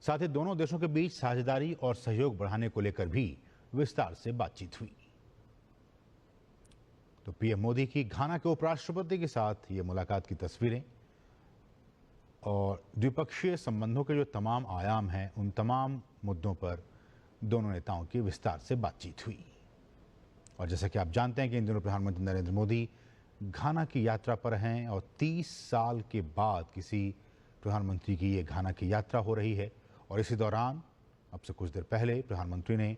साथ ही दोनों देशों के बीच साझेदारी और सहयोग बढ़ाने को लेकर भी विस्तार से बातचीत हुई। तो पीएम मोदी की घाना के उपराष्ट्रपति के साथ ये मुलाकात की तस्वीरें और द्विपक्षीय संबंधों के जो तमाम आयाम हैं, उन तमाम मुद्दों पर दोनों नेताओं की विस्तार से बातचीत हुई। और जैसा कि आप जानते हैं कि इन दिनों प्रधानमंत्री नरेंद्र मोदी घाना की यात्रा पर हैं और 30 साल के बाद किसी प्रधानमंत्री की ये घाना की यात्रा हो रही है। और इसी दौरान अब से कुछ देर पहले प्रधानमंत्री ने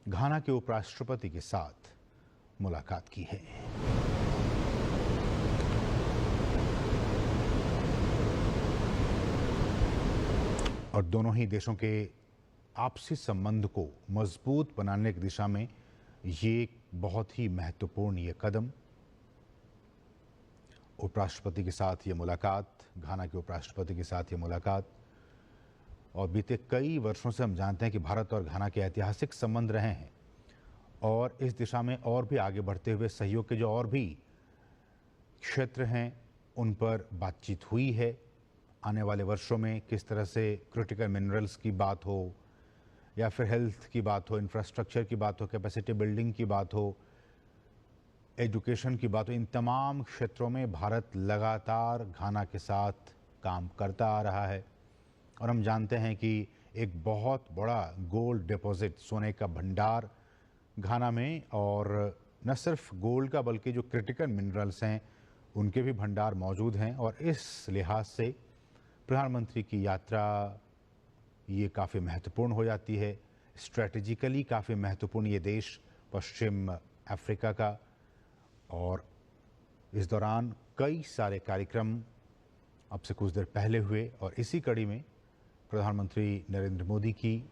घाना के उपराष्ट्रपति के साथ मुलाकात की है। और दोनों ही देशों के आपसी संबंध को मजबूत बनाने की दिशा में ये एक बहुत ही महत्वपूर्ण ये कदम। उपराष्ट्रपति के साथ ये मुलाकात, घाना के उपराष्ट्रपति के साथ ये मुलाकात, और बीते कई वर्षों से हम जानते हैं कि भारत और घाना के ऐतिहासिक संबंध रहे हैं और इस दिशा में और भी आगे बढ़ते हुए सहयोग के जो और भी क्षेत्र हैं उन पर बातचीत हुई है। आने वाले वर्षों में किस तरह से क्रिटिकल मिनरल्स की बात हो या फिर हेल्थ की बात हो, इंफ्रास्ट्रक्चर की बात हो, कैपेसिटी बिल्डिंग की बात हो, एजुकेशन की बात हो, इन तमाम क्षेत्रों में भारत लगातार घाना के साथ काम करता आ रहा है। और हम जानते हैं कि एक बहुत बड़ा गोल्ड डिपॉजिट, सोने का भंडार घाना में, और न सिर्फ गोल्ड का बल्कि जो क्रिटिकल मिनरल्स हैं उनके भी भंडार मौजूद हैं। और इस लिहाज से प्रधानमंत्री की यात्रा ये काफ़ी महत्वपूर्ण हो जाती है। स्ट्रेटेजिकली काफ़ी महत्वपूर्ण ये देश पश्चिम अफ्रीका का, और इस दौरान कई सारे कार्यक्रम अब से कुछ देर पहले हुए। और इसी कड़ी में प्रधानमंत्री नरेंद्र मोदी की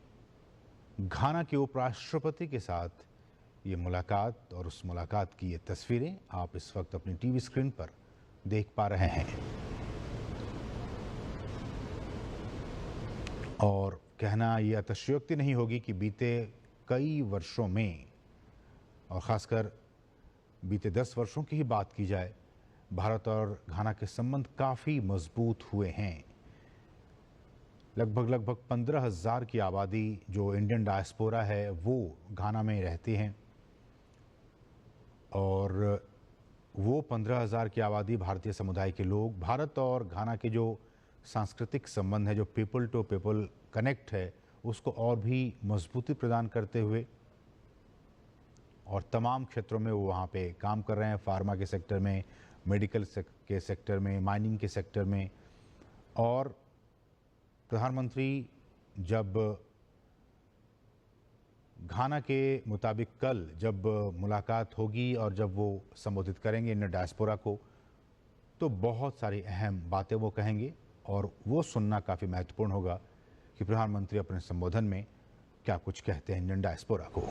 घाना के उपराष्ट्रपति के साथ ये मुलाकात और उस मुलाकात की ये तस्वीरें आप इस वक्त अपनी टीवी स्क्रीन पर देख पा रहे हैं। और कहना ये अतिशयोक्ति नहीं होगी कि बीते कई वर्षों में, और ख़ासकर बीते 10 वर्षों की ही बात की जाए, भारत और घाना के संबंध काफ़ी मजबूत हुए हैं। लगभग 15,000 की आबादी जो इंडियन डायस्पोरा है वो घाना में रहती हैं, और वो 15,000 की आबादी भारतीय समुदाय के लोग भारत और घाना के जो सांस्कृतिक संबंध है, जो पीपल टू पीपल कनेक्ट है, उसको और भी मजबूती प्रदान करते हुए और तमाम क्षेत्रों में वो वहाँ पे काम कर रहे हैं। फार्मा के सेक्टर में, मेडिकल के सेक्टर में, माइनिंग के सेक्टर में। और प्रधानमंत्री जब घाना के मुताबिक कल जब मुलाकात होगी और जब वो संबोधित करेंगे इंडियन डायस्पोरा को, तो बहुत सारी अहम बातें वो कहेंगे और वो सुनना काफ़ी महत्वपूर्ण होगा कि प्रधानमंत्री अपने संबोधन में क्या कुछ कहते हैं इंडियन डायस्पोरा को।